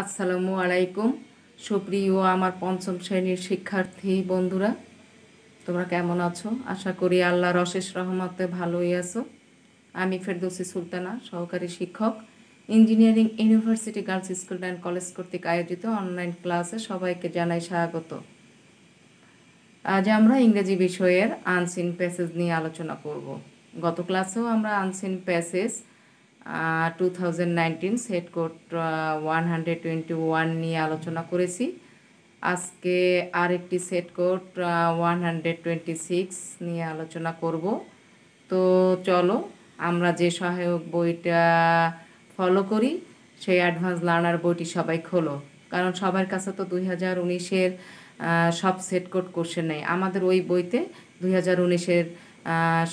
আসসালামু আলাইকুম। সুপ্রিয় আমার পঞ্চম শ্রেণীর শিক্ষার্থী বন্ধুরা, তোমরা কেমন আছো? আশা করি আল্লাহর অশেষ রহমতে ভালোই আছো। আমি ফেরদৌসী সুলতানা, সহকারী শিক্ষক, engineering university girls school and college কর্তৃক আয়োজিত অনলাইন ক্লাসে সবাইকে জানাই স্বাগত। আজ আমরা ইংরেজি বিষয়ের আনসিন প্যাসেজ নিয়ে আলোচনা করব। গত ক্লাসেও আমরা আনসিন প্যাসেজ 2019 সেট কোড 121 নিয়ে আলোচনা করেছি। আজকে আরেকটি সেট কোড 126 নিয়ে আলোচনা করব। তো চলো আমরা যে সহায়ক বইটা ফলো করি সেই অ্যাডভান্স লার্নার বইটি সবাই খোলো, কারণ সবার কাছে তো 2019-এর সব সেট কোড কোশ্চেন নেই। আমাদের ওই বইতে 2019-এর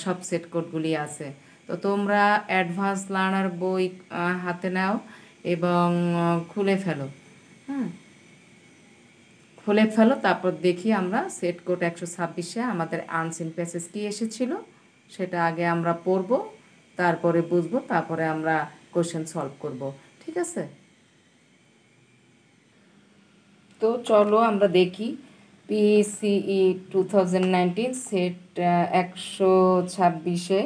সব সেট কোডগুলি আছে। তো তোমরা অ্যাডভান্স লার্নার বই হাতে নাও এবং খুলে ফেলো। হ্যাঁ, খুলে ফেলো, তারপর দেখি আমরা সেট কোড 126-এ আমাদের আনসিন প্যাসেজ কী এসেছিল সেটা আগে আমরা পড়ব, তারপরে বুঝবো, তারপরে আমরা কোশ্চেন সলভ করব। ঠিক আছে? তো চলো আমরা দেখি পিসিই 2019 সেট 126-এ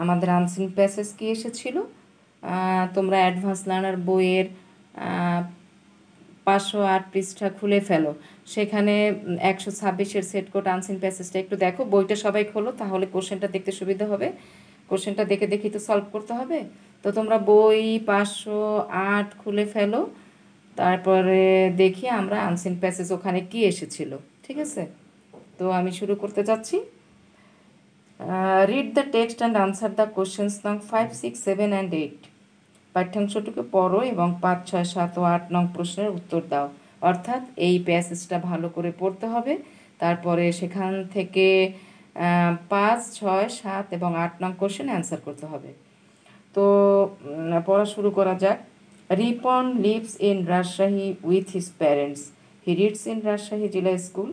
আমাদের আনসিন প্যাসেজ কী এসেছিল। তোমরা অ্যাডভান্স লার্নার বইয়ের 508 পৃষ্ঠা খুলে ফেলো। সেখানে 126-এর সেট কোড আনসিন প্যাসেজটা একটু দেখো। বইটা সবাই খোলো, তাহলে কোশ্চেনটা দেখতে সুবিধা হবে। কোশ্চেনটা দেখে দেখি তো সলভ করতে হবে। তো তোমরা বই 508 খুলে ফেলো, তারপরে দেখি আমরা আনসিন প্যাসেজ ওখানে কি এসেছিল। ঠিক আছে? তো আমি শুরু করতে যাচ্ছি। Read the text and answer the questions নং 5, 6, 7 অ্যান্ড 8। পাঠ্যাংশটুকু পড়ো এবং 5, 6, 7 ও 8 নং প্রশ্নের উত্তর দাও। অর্থাৎ এই প্যাসেজটা ভালো করে পড়তে হবে, তারপরে সেখান থেকে 5, 6, 7 এবং 8 নং কোশ্চেন অ্যান্সার করতে হবে। তো পড়া শুরু করা যাক। Ripon lives in Rajshahi with his parents. He reads in Rajshahi জিলা school.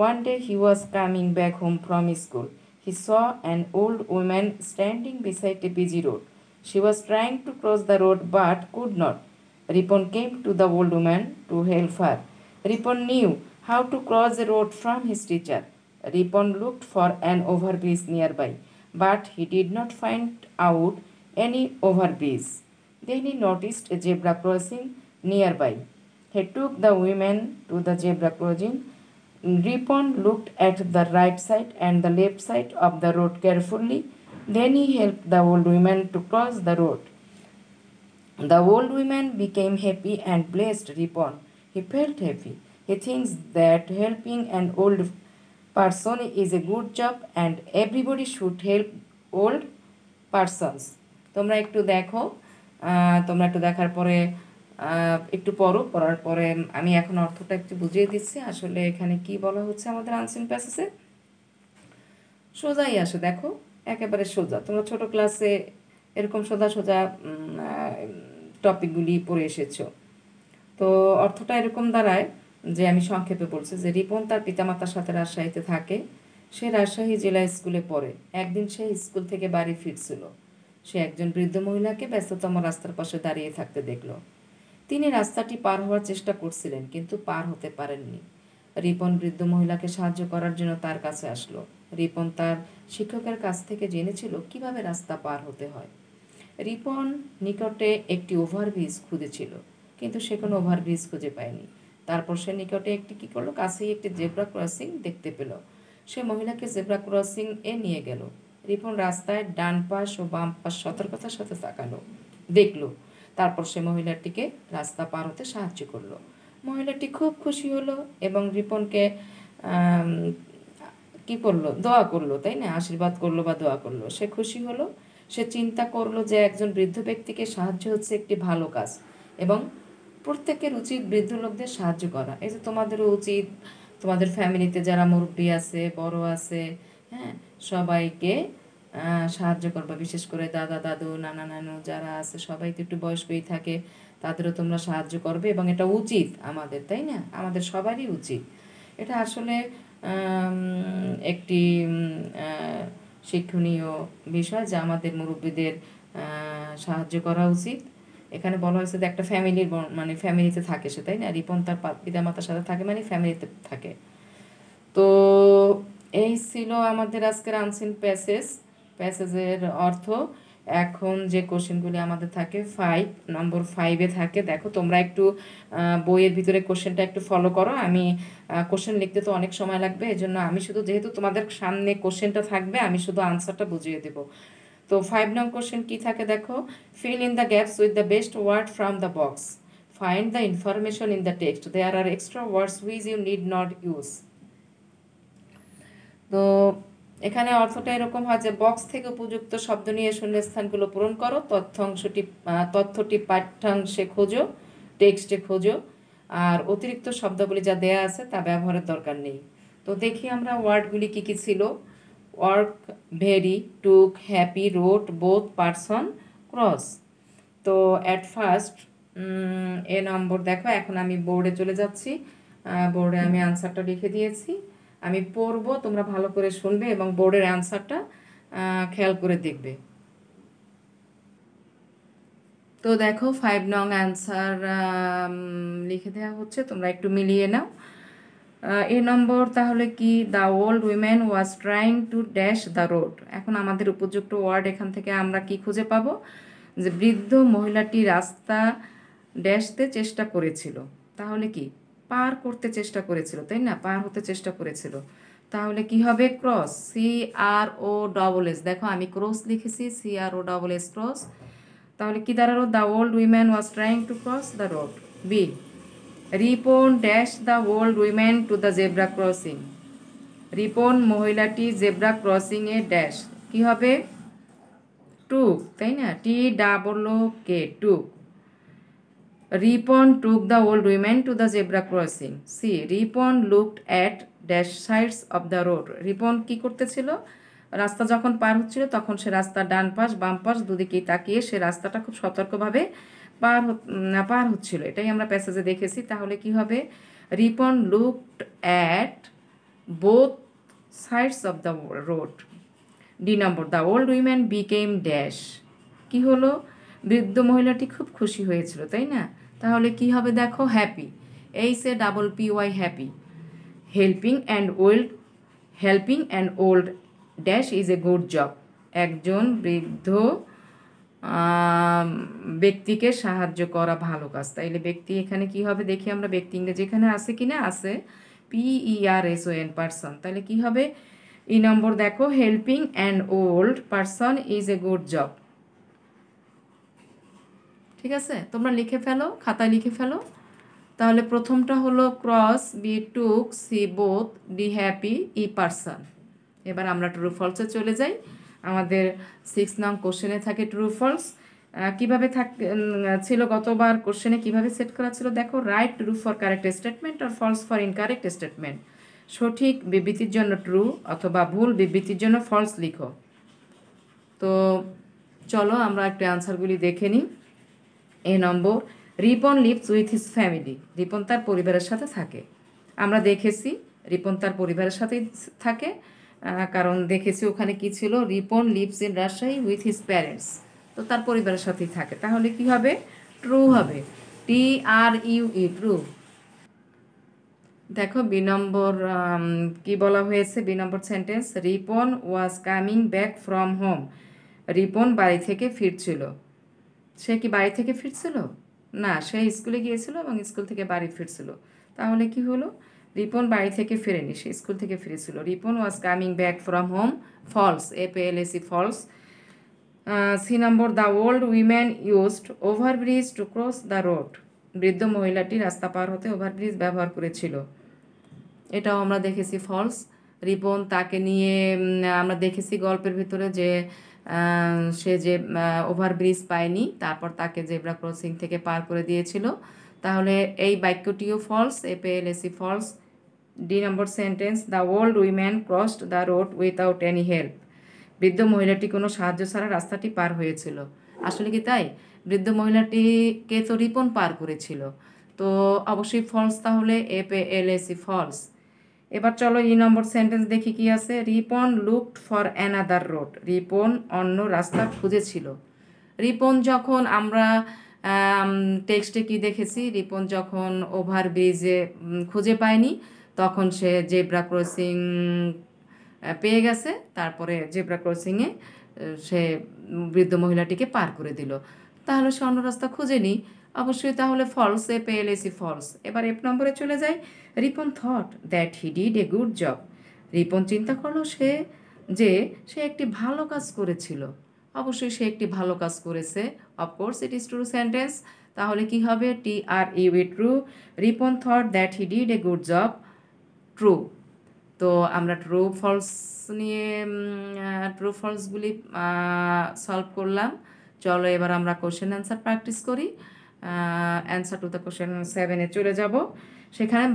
One day he was coming back home from school. He saw an old woman standing beside a busy road. She was trying to cross the road but could not. Ripon came to the old woman to help her. Ripon knew how to cross the road from his teacher. Ripon looked for an overbridge nearby, but he did not find out any overbridge. Then he noticed a zebra crossing nearby. He took the woman to the zebra crossing. Ripon looked at the right side and the left side of the road carefully. Then he helped the old woman to cross the road. The old woman became happy and blessed Ripon. He felt happy. He thinks that helping an old person is a good job and everybody should help old persons. তোমরা একটু দেখো, তোমরা একটু দেখার পরে একটু পড়ার পরে আমি এখন অর্থটা একটু বুঝিয়ে দিচ্ছি আসলে এখানে কি বলা হচ্ছে আমাদের আনসিন প্যাসেজে। সোজাই আসে, দেখো একেবারে সোজা। তোমরা ছোট ক্লাসে এরকম সোজা সোজা টপিকগুলি পড়ে এসেছো। তো অর্থটা এরকম দাঁড়ায় যে, আমি সংক্ষেপে বলছি যে রিপন তার পিতামাতার সাথে রাজশাহীতে থাকে। সে রাজশাহী জেলা স্কুলে পড়ে। একদিন সে স্কুল থেকে বাড়ি ফিরছিল। সে একজন বৃদ্ধ মহিলাকে ব্যস্ততম রাস্তার পাশে দাঁড়িয়ে থাকতে দেখল। তিনি রাস্তাটি পার হওয়ার চেষ্টা করছিলেন, কিন্তু পার হতে পারেননি। রিপন বৃদ্ধ মহিলাকে সাহায্য করার জন্য তার কাছে আসলো। রিপন তার শিক্ষকের কাছ থেকে জেনেছিল কিভাবে রাস্তা পার হতে হয়। রিপন নিকটে একটি ওভারব্রিজ খুঁজেছিল, কিন্তু সে কোনো ওভারব্রিজ খুঁজে পায়নি। তারপর সে নিকটে কী করলো, কাছেই একটি জেব্রা ক্রসিং দেখতে পেল। সে মহিলাকে জেব্রা ক্রসিং এ নিয়ে গেল। রিপন রাস্তায় ডান পাশ ও বাম পাশ সতর্কতার সাথে তাকালো, দেখলো। তারপর সে মহিলাটিকে রাস্তা পার হতে সাহায্য করলো। মহিলাটি খুব খুশি হলো এবং রিপনকে কী করলো, দোয়া করলো, তাই না? আশীর্বাদ করলো বা দোয়া করলো। সে খুশি হলো। সে চিন্তা করলো যে একজন বৃদ্ধ ব্যক্তিকে সাহায্য হচ্ছে একটি ভালো কাজ এবং প্রত্যেকের উচিত বৃদ্ধ লোকদের সাহায্য করা। এই যে তোমাদেরও উচিত, তোমাদের ফ্যামিলিতে যারা মুরব্বী আছে, বড় আছে, হ্যাঁ, সবাইকে সাহায্য করবা। বিশেষ করে দাদা দাদু, নানা নানু যারা আছে, সবাই তো একটু বয়স্কই থাকে, তাদেরও তোমরা সাহায্য করবে এবং এটা উচিত আমাদের, তাই না? আমাদের সবারই উচিত। এটা আসলে একটি শিক্ষণীয় বিষয় যে আমাদের মুরব্বীদের সাহায্য করা উচিত এখানে বলা হয়েছে যে একটা ফ্যামিলির মানে ফ্যামিলিতে থাকে সে, তাই না? রিপন তার পিতামাতার সাথে থাকে মানে ফ্যামিলিতে থাকে। তো এই ছিল আমাদের আজকের আনসিন প্যাসেজের অর্থ। এখন যে কোশ্চেনগুলি আমাদের থাকে নম্বর 5-এ থাকে। দেখো তোমরা একটু বইয়ের ভিতরে কোশ্চেনটা একটু ফলো করো। আমি কোশ্চেন লিখতে তো অনেক সময় লাগবে, এজন্য আমি শুধু, যেহেতু তোমাদের সামনে কোশ্চেনটা থাকবে, আমি শুধু আনসারটা বুঝিয়ে দেবো। তো 5 নং কোশ্চেন কি থাকে দেখো, fill in the gaps with the best word from the box, find the information in the text, there are extra words which you need not use. তো এখানে অর্থটা এরকম হয় যে বক্স থেকে উপযুক্ত শব্দ নিয়ে শূন্যস্থানগুলো পূরণ করো, তথ্যটি পাঠ্যাংশে খোঁজো, টেক্সটে খোঁজো, আর অতিরিক্ত শব্দগুলি যা দেয়া আছে তা ব্যবহারের দরকার নেই। তো দেখি আমরা ওয়ার্ডগুলি কী কী ছিল। Work, very, took, happy, road, both, person, cross. তো অ্যাট ফার্স্ট এ নম্বর দেখো, এখন আমি বোর্ডে চলে যাচ্ছি। বোর্ডে আমি আনসারটা লিখে দিয়েছি, আমি পড়বো, তোমরা ভালো করে শুনবে এবং বোর্ডের অ্যান্সারটা খেয়াল করে দেখবে। তো দেখো 5 নং অ্যান্সার লিখে দেওয়া হচ্ছে, তোমরা একটু মিলিয়ে নাও। এ নম্বর তাহলে কি, the old women was trying to dash the road. এখন আমাদের উপযুক্ত ওয়ার্ড এখান থেকে আমরা কি খুঁজে পাবো, যে বৃদ্ধ মহিলাটি রাস্তা ড্যাশতে চেষ্টা করেছিল, তাহলে কি পার করতে চেষ্টা করেছিল, তাই না? পার হতে চেষ্টা করেছিল, তাহলে কি হবে, ক্রস, CROSS। দেখো আমি ক্রস লিখেছি, CROSS, ক্রস। তাহলে কি দাঁড়ালো, the old woman was trying to cross the road. B, Ripon dash the old woman to the zebra crossing. Ripon মহিলাটি জেব্রা ক্রসিংয়ে ড্যাশ, কি হবে, টুক, তাই না? TOOK, took. Ripon took the old woman to the zebra crossing. C, Ripon looked at dash sides of the road. Ripon কি করতেছিল, রাস্তা যখন পার হচ্ছিল তখন সে রাস্তার ডান পাশ বাম পাশ দুদিকেই তাকিয়ে সে রাস্তাটা খুব সতর্কভাবে পার হচ্ছিল, এটাই আমরা প্যাসেজে দেখেছি। তাহলে কি হবে, Ripon looked at both sides of the road. D number, the old woman became dash, কি হলো, বৃদ্ধ মহিলাটি খুব খুশি হয়েছিল, তাই না? তাহলে কি হবে দেখো, happy, HAPPY, happy. Helping and old dash is a good job. একজন বৃদ্ধ ব্যক্তিকে সাহায্য করা ভালো কাজ। তাইলে ব্যক্তি এখানে কি হবে দেখি আমরা, ব্যক্তি ইংরেজি এখানে আছে কিনা, আছে, PERSON, পারসন। তাহলে কি হবে, ই নম্বর দেখো, helping and old person is a good job. ঠিক আছে, তোমরা লিখে ফেলো, খাতায় লিখে ফেলো। তাহলে প্রথমটা হলো ক্রস, বি টুক, সি বোথ, ডি হ্যাপি, ই পারসন। এবার আমরা ট্রু ফলসে চলে যাই। আমাদের 6 নং কোশ্চেনে থাকে ট্রু ফলস। কীভাবে ছিল গতবার কোশ্চেনে, কীভাবে সেট করা ছিল দেখো, write true for correct statement আর ফলস ফর ইনকারেক্ট স্টেটমেন্ট। সঠিক বিবৃতির জন্য ট্রু অথবা ভুল বিবৃতির জন্য ফলস লিখো। তো চলো আমরা একটু অ্যান্সারগুলি দেখে নিই। A number, Ripon lives with his family. Ripon তার পরিবারের সাথে থাকে। আমরা দেখেছি রিপন তার পরিবারের সাথেই থাকে, কারণ দেখেছি ওখানে কি ছিল, Ripon lives in Rajshahi with his parents. তো তার পরিবারের সাথেই থাকে, তাহলে কি হবে, ট্রু হবে, TRUE, ট্রু। দেখো বি নম্বর কি বলা হয়েছে, B number sentence, Ripon was coming back from home. Ripon বাড়ি থেকে ফিরছিল। সে কি বাড়ি থেকে ফিরছিল? না, সে স্কুলে গিয়েছিল এবং স্কুল থেকে বাড়ি ফিরছিল। তাহলে কি হলো, রিপন বাড়ি থেকে ফেরেনি, সে স্কুল থেকে ফিরেছিল। Ripon was coming back from home, false, FALSE, false. C number, the old woman used overbridge to cross the road. বৃদ্ধ মহিলাটি রাস্তা পার হতে ওভারব্রিজ ব্যবহার করেছিল, এটাও আমরা দেখেছি ফলস। রিপন তাকে নিয়ে আমরা দেখেছি গল্পের ভিতরে যে সে যে ওভারব্রিজ পায়নি, তারপর তাকে জেব্রা ক্রসিং থেকে পার করে দিয়েছিল। তাহলে এই বাক্যটিও false, FALSE, false. D number sentence, the old woman crossed the road without any help. বৃদ্ধ মহিলাটি কোনো সাহায্য ছাড়া রাস্তাটি পার হয়েছিল। আসলে কি তাই? বৃদ্ধ মহিলাটিকে তো রিপন পার করেছিল, তো অবশ্যই ফলস, তাহলে FALSE, ফলস। এবার চলো ই নম্বর সেন্টেন্স দেখি কি আছে, Ripon looked for another road. Ripon অন্য রাস্তা খুঁজেছিল। রিপন যখন আমরা টেক্সটে কি দেখেছি, রিপন যখন ওভারব্রিজে খুঁজে পায়নি তখন সে জেব্রা ক্রসিং পেয়ে গেছে, তারপরে জেব্রা ক্রসিংয়ে সে বৃদ্ধ মহিলাটিকে পার করে দিল। তাহলে সে অন্য রাস্তা খুঁজেনি, অবশ্যই তাহলে ফলস, এ পেয়েলেসি ফলস। এবার এফ নম্বরে চলে যাই। Ripon thought that he did a good job. Ripon চিন্তা করলো সে একটি ভালো কাজ করেছিল। অবশ্যই সে একটি ভালো কাজ করেছে, of course it is true sentence. তাহলে কি হবে, T R U E true. Ripon thought that he did a good job, true. তো আমরা ট্রু ফলস নিয়ে ট্রু ফলসগুলি সলভ করলাম। চলো এবার আমরা কোশ্চেন অ্যান্সার প্র্যাকটিস করি। অ্যান্সার টু দ্য কোশ্চেন 7-এ চলে যাব। সেখানে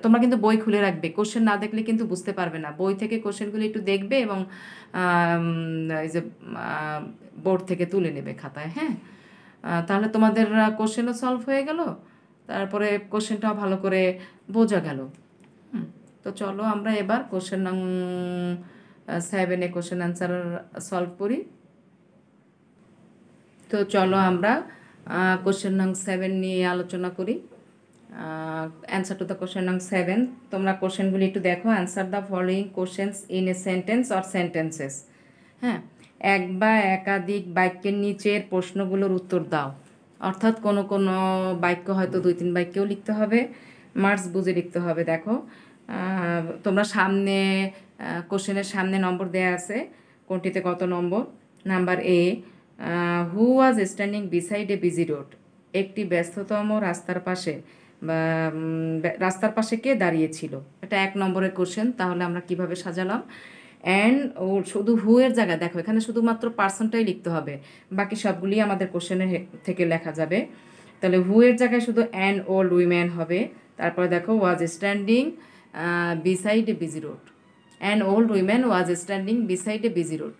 তোমরা কিন্তু বই খুলে রাখবে, কোশ্চেন না দেখলে কিন্তু বুঝতে পারবে না। বই থেকে কোশ্চেনগুলি একটু দেখবে এবং এই যে বোর্ড থেকে তুলে নেবে খাতায়, হ্যাঁ। তাহলে তোমাদের কোশ্চেনও সলভ হয়ে গেল, তারপরে কোশ্চেনটাও ভালো করে বোঝা গেল। তো চলো আমরা এবার কোশ্চেন নং 7-এ কোশ্চেন অ্যান্সার সলভ করি। তো চলো আমরা কোশ্চেন নং 7 নিয়ে আলোচনা করি। অ্যান্সার টু দ্য কোশ্চেন নং 7, তোমরা কোশ্চেনগুলি একটু দেখো। Answer the following questions in a sentence or sentences. হ্যাঁ, এক বা একাধিক বাক্যের নিচের প্রশ্নগুলোর উত্তর দাও। অর্থাৎ কোনো কোনো বাক্য হয়তো 2-3 বাক্যেও লিখতে হবে, মার্কস বুঝে লিখতে হবে। দেখো তোমরা সামনে কোশ্চেনের সামনে নম্বর দেয়া আছে, কোনটিতে কত নম্বর। Number A, who was standing beside a busy road. একটি ব্যস্ততম রাস্তার পাশে বা রাস্তার পাশে কে দাঁড়িয়েছিল, এটা 1 নম্বরের কোশ্চেন। তাহলে আমরা কিভাবে সাজালাম, অ্যান্ড ও শুধু হু এর জায়গায় দেখো এখানে শুধুমাত্র পার্সনটাই লিখতে হবে, বাকি সবগুলি আমাদের কোশ্চেনের থেকে লেখা যাবে। তাহলে হু এর জায়গায় শুধু অ্যান ওল্ড উইম্যান হবে। তারপরে দেখো was standing beside a busy road, an old woman was standing beside a busy road.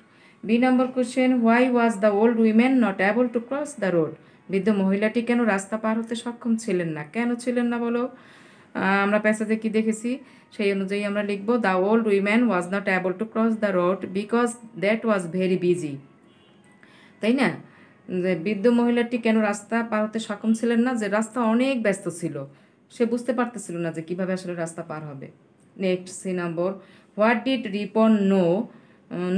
B number question, why was the old woman not able to cross the road. বৃদ্ধ মহিলাটি কেন রাস্তা পার হতে সক্ষম ছিলেন না, কেন ছিলেন না বলো। আমরা প্যাসেজে কি দেখেছি সেই অনুযায়ী আমরা লিখবো, the old woman was not able to cross the road because that was very busy. তাই না, যে বৃদ্ধ মহিলাটি কেন রাস্তা পার হতে সক্ষম ছিলেন না, যে রাস্তা অনেক ব্যস্ত ছিল, সে বুঝতে পারতেছিল না যে কিভাবে আসলে রাস্তা পার হবে। Next C number, what did Ripon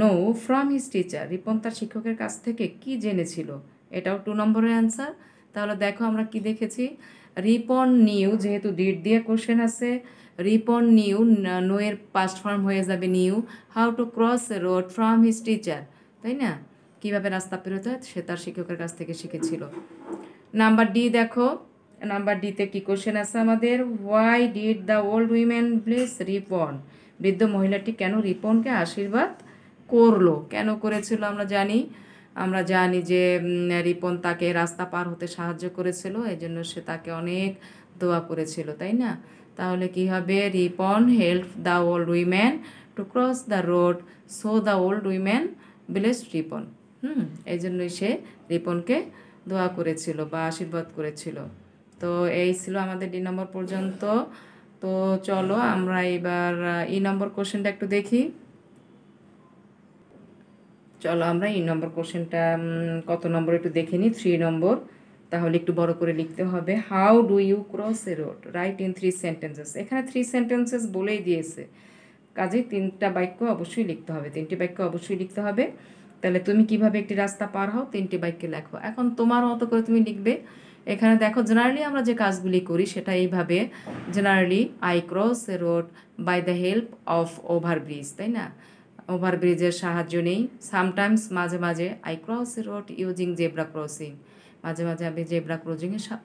know from his teacher. Ripon তার শিক্ষকের কাছ থেকে কি জেনেছিল, এটাও 2 নম্বরের অ্যান্সার। তাহলে দেখো আমরা কি দেখেছি, রিপন নিউ, যেহেতু ডিড দিয়ে কোশ্চেন আছে, রিপন নিউ, নো এর পাস্ট ফর্ম হয়ে যাবে new, how to cross a road from his teacher. তাই না, কীভাবে রাস্তা পেরোতে হয় সে তার শিক্ষকের কাছ থেকে শিখেছিল। নাম্বার ডি দেখো, নাম্বার ডিতে কি কোশ্চেন আছে আমাদের, why did the old women bless Ripon. বৃদ্ধ মহিলাটি কেন রিপনকে আশীর্বাদ করলো, কেন করেছিল আমরা জানি যে রিপন তাকে রাস্তা পার হতে সাহায্য করেছিল, এই জন্য সে তাকে অনেক দোয়া করেছিল, তাই না। তাহলে কি হবে, Ripon help the old women two cross the road, so the old women blessed Ripon. এই জন্যই সে রিপনকে দোয়া করেছিল বা আশীর্বাদ করেছিল। তো এই ছিল আমাদের ডি নম্বর পর্যন্ত। তো চলো আমরা এবার ই নম্বর কোশ্চেনটা একটু দেখি। চলো আমরা ই নম্বর কোশ্চেনটা কত নম্বর একটু দেখে নিই, 3 নম্বর। তাহলে একটু বড় করে লিখতে হবে, how do you cross a road, write in 3 sentences. এখানে 3 সেন্টেন্সেস বলেই দিয়েছে, কাজেই 3টা বাক্য অবশ্যই লিখতে হবে, 3টি বাক্য অবশ্যই লিখতে হবে। তাহলে তুমি কিভাবে একটি রাস্তা পার হও 3টি বাক্যে লেখো। এখন তোমার মতো করে তুমি লিখবে। এখানে দেখো জেনারেলি আমরা যে কাজগুলি করি সেটা এইভাবে, generally I cross a road by the help of overbridge, তাই না, ওভারব্রিজের সাহায্য নেই। সামটাইমস, মাঝে মাঝে, I cross a road using zebra crossing, মাঝে মাঝে আমি জেব্রা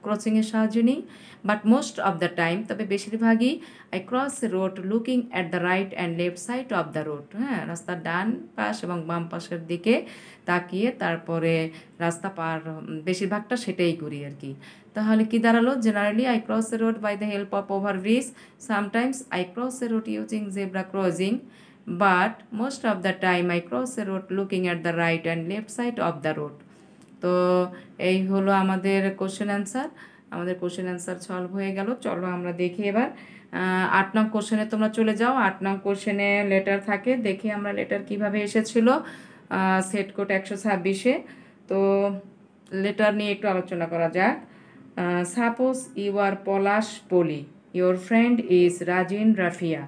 ক্রসিংয়ের সাহায্য নিই। But most of the time, তবে বেশিরভাগই, I cross a road looking at the right and left side of the road. হ্যাঁ, রাস্তার ডান পাশ এবং বাম পাশের দিকে তাকিয়ে তারপরে রাস্তা পার, বেশিরভাগটা সেটাই করি আর কি। তাহলে কি দাঁড়ালো, generally I cross a road by the help of overbridge, sometimes I cross a road using zebra crossing, but most of the time I cross a road looking at the right and left side of the road. তো এই হলো আমাদের question answer. আমাদের question answer solve হয়ে গেল। চলো আমরা দেখি এবার 8 নং কোশ্চেনে তোমরা চলে যাও। 8 নং কোশ্চেনে লেটার থাকে, দেখি আমরা লেটার কিভাবে এসেছিল সেট কোড 126-এ। তো লেটার নিয়ে একটু আলোচনা করা যাক। Suppose you are Palash Poli, your friend is Rajin Rafiya,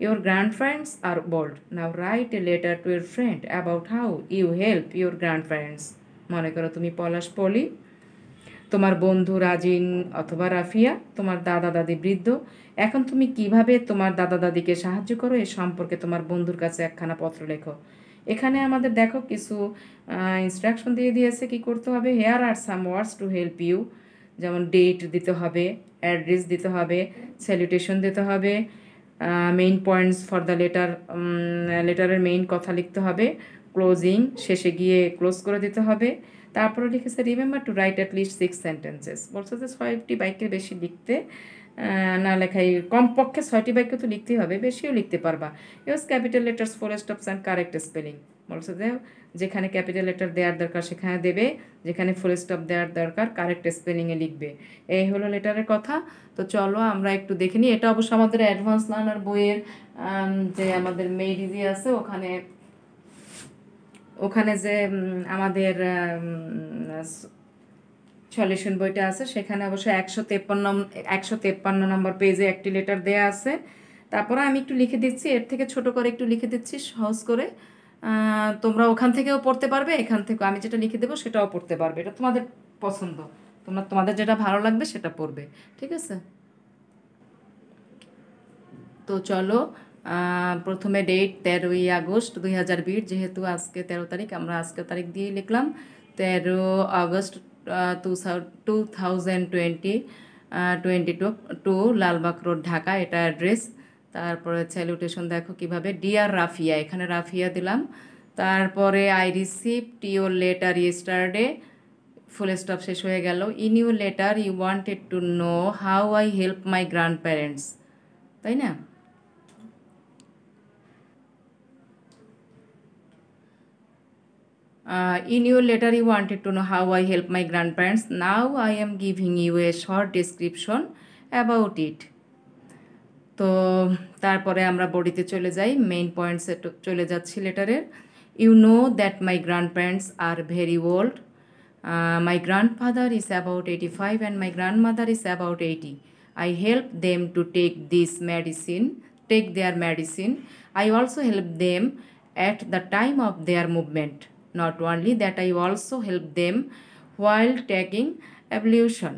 your grandparents are old. Now write a letter to your friend about how you help your grandparents. মনে করো তুমি পলাশ পলি, তোমার বন্ধু রাজিন অথবা রাফিয়া, তোমার দাদা দাদি বৃদ্ধ। এখন তুমি কিভাবে তোমার দাদা দাদিকে সাহায্য করো এ সম্পর্কে তোমার বন্ধুর কাছে একখানা পত্র লেখো। এখানে আমাদের দেখো কিছু ইনস্ট্রাকশন দিয়ে দিয়েছে কি করতে হবে। Here are some words to help you, যেমন ডেট দিতে হবে, অ্যাড্রেস দিতে হবে, স্যালুটেশন দিতে হবে, main points for the letter, লেটারের মেইন কথা লিখতে হবে, ক্লোজিং শেষে গিয়ে ক্লোজ করে দিতে হবে। তারপরে লিখেছে remember to right at least 6 sentences. বলছে যে 6টি বাক্যের বেশি লিখতে না লেখাই, কমপক্ষে 6টি বাক্য তো লিখতেই হবে, বেশিও লিখতে পারবা। Use capital letters, full stops and correct spelling. বলছে যে যেখানে ক্যাপিটাল লেটার দেওয়ার দরকার সেখানে দেবে, যেখানে ফুল স্টপ দেওয়ার দরকার কারেক্ট স্পেলিংয়ে লিখবে। এই হলো লেটারের কথা। তো চলো আমরা একটু দেখে নিই। এটা অবশ্য আমাদের অ্যাডভান্স লার্নার বইয়ের যে আমাদের মেইডিজি আছে ওখানে যে আমাদের সলিউশন বইটা আছে সেখানে অবশ্য 153 নম্বর পেজে একটি লেটার দেয়া আছে। তারপরে আমি একটু লিখে দিচ্ছি, এর থেকে ছোট করে একটু লিখে দিচ্ছি সহজ করে। তোমরা ওখান থেকেও পড়তে পারবে, এখান থেকে আমি যেটা লিখে দেবো সেটাও পড়তে পারবে। এটা তোমাদের পছন্দ, তোমাদের যেটা ভালো লাগবে সেটা পড়বে, ঠিক আছে? তো চলো প্রথমে ডেট 13ই আগস্ট 2020, যেহেতু আজকে 13 তারিখ, আমরা আজকে তারিখ দিয়ে লিখলাম 13 আগস্ট 2022, লালবাগ রোড, ঢাকা, এটা অ্যাড্রেস। তারপরে স্যালুটেশন দেখো কিভাবে, ডিয়ার রাফিয়া, এখানে রাফিয়া দিলাম। তারপরে I received your letter yesterday, full stop শেষ হয়ে গেল। In your letter you wanted to know how I help my grandparents, তাই না? In your letter you wanted to know how I help my grandparents. Now I am giving you a short description about it. তো তারপরে আমরা বডিতে চলে যাই, main পয়েন্টসে চলে যাচ্ছি লেটারের। You know that my grandparents are very old. My grandfather is about 85 and my grandmother is about 80. I help them to take their medicine. I also help them at the time of their movement. Not only that, I also help them while taking ablution.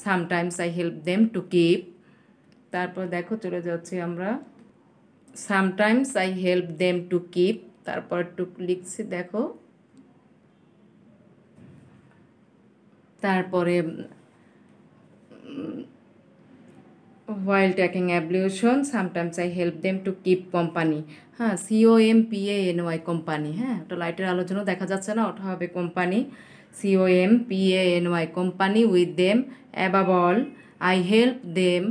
Sometimes I help them to keep, তারপর দেখো চলে যাচ্ছি আমরা, sometimes I help them to keep, তারপর two লিখছি দেখো, তারপরে while taking ablution sometimes I help them to keep company. হ্যাঁ, COMPANY কোম্পানি, হ্যাঁ ওটা লাইটের আলোচনা দেখা যাচ্ছে না, ওটা হবে company, COMPANY company. With them, above all I help them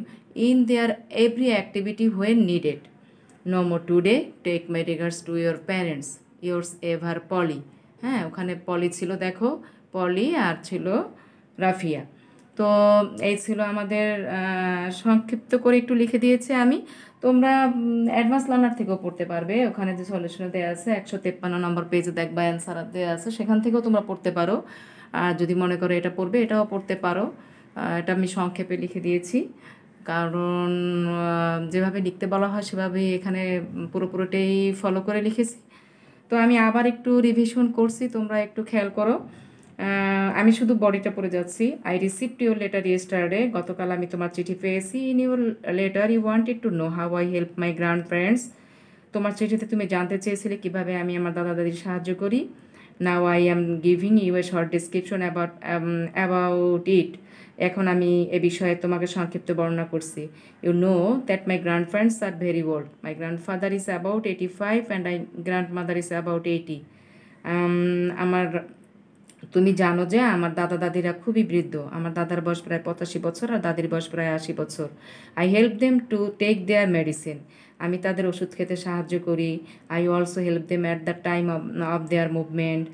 in their every activity when needed. No more today, take my regards to your parents. Yours ever, Polly. হ্যাঁ, ওখানে পলি ছিল দেখো, পলি আর ছিল রাফিয়া। তো এই ছিল আমাদের, সংক্ষিপ্ত করে একটু লিখে দিয়েছি আমি। তোমরা অ্যাডভান্স লার্নার থেকেও পড়তে পারবে, ওখানে যে সলিউশনে দেওয়া আছে 153 নম্বর পেজে দেখবা অ্যান্সার দেওয়া আছে, সেখান থেকেও তোমরা পড়তে পারো। আর যদি মনে করো এটা পড়বে, এটাও পড়তে পারো। এটা আমি সংক্ষেপে লিখে দিয়েছি, কারণ যেভাবে লিখতে বলা হয় সেভাবেই এখানে পুরোপুরিটাই ফলো করে লিখেছি। তো আমি আবার একটু রিভিশন করছি, তোমরা একটু খেয়াল করো। আমি শুধু বডিটা পড়ে যাচ্ছি। I received your letter yesterday, গতকাল আমি তোমার চিঠি পেয়েছি। In your letter you wanted to know how I help my grandparents, তোমার চিঠিতে তুমি জানতে চেয়েছিলে কীভাবে আমি আমার দাদা দাদির সাহায্য করি। Now I am giving you a short description about it, এখন আমি এ বিষয়ে তোমাকে সংক্ষিপ্ত বর্ণনা করছি। You know that my grandparents are very old, my grandfather is about 85 and I grandmother is about 80। তুমি জানো যে আমার দাদা দাদিরা খুবই বৃদ্ধ, আমার দাদার বয়স প্রায় 85 বছর আর দাদির বয়স প্রায় 80 বছর। I help them to take their medicine, আমি তাদের ওষুধ খেতে সাহায্য করি। I also help them at the time of their movement,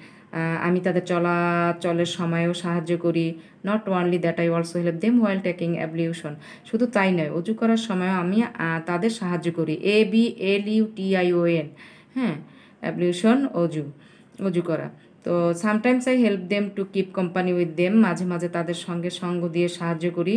আমি তাদের চলাচলের সময়ও সাহায্য করি। Not only that, I also help them while taking ablution, শুধু তাই নয়, অজু করার সময়ও আমি তাদের সাহায্য করি। ABLUTION, হ্যাঁ, অ্যাবলিউশন অজু করা। তো sometimes I help them to keep company with them, মাঝে মাঝে তাদের সঙ্গে সঙ্গ দিয়ে সাহায্য করি।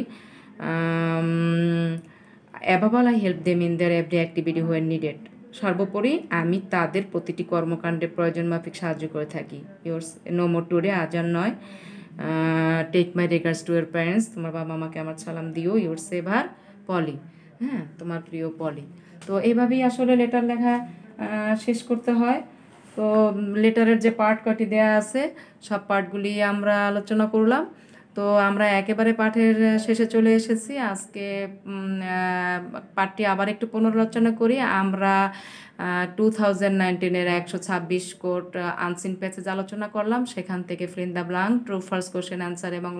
Above all I help them in their every activity when needed. সর্বোপরি আমি তাদের প্রতিটি কর্মকাণ্ডে প্রয়োজন মাফিক সাহায্য করে থাকি। ইয়োর্স নো মোর টুডে, আজ আর নয়। Take my regards to your parents, তোমার বাবা মাকে আমার সালাম দিও। ইয়োর সেভার পলি। হ্যাঁ, তোমার প্রিয় পলি। তো এইভাবেই আসলে লেটার লেখা শেষ করতে হয়। তো লেটারের যে পার্ট কটি দেয়া আছে সব পার্টগুলি আমরা আলোচনা করলাম। তো আমরা একেবারে পাঠের শেষে চলে এসেছি। আজকে পাঠটি আবার একটু পুনরালোচনা করি। আমরা 2019-এর 126 কোড আনসিন প্যাসেজ আলোচনা করলাম। সেখান থেকে fill in the blank, true false question answer এবং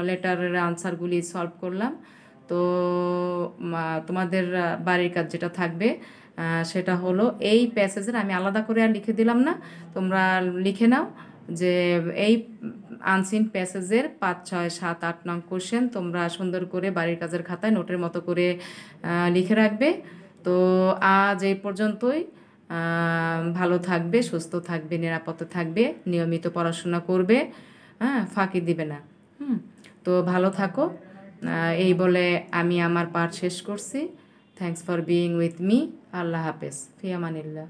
লেটারের আনসারগুলি সলভ করলাম। তো তোমাদের বাড়ির কাজ যেটা থাকবে সেটা হলো এই প্যাসেজের, আমি আলাদা করে আর লিখে দিলাম না, তোমরা লিখে নাও যে এই আনসিন প্যাসেজের 5, 6, 7, 8 নং কোশ্চেন তোমরা সুন্দর করে বাড়ির কাজের খাতায় নোটের মতো করে লিখে রাখবে। তো আজ এই পর্যন্তই। ভালো থাকবে, সুস্থ থাকবে, নিরাপদে থাকবে, নিয়মিত পড়াশোনা করবে, হ্যাঁ, ফাঁকি দিবে না। তো ভালো থাকো। এই বলে আমি আমার পাঠ শেষ করছি। Thanks for being with me. আল্লাহ হাফেজ। ফি আমানিল্লাহ।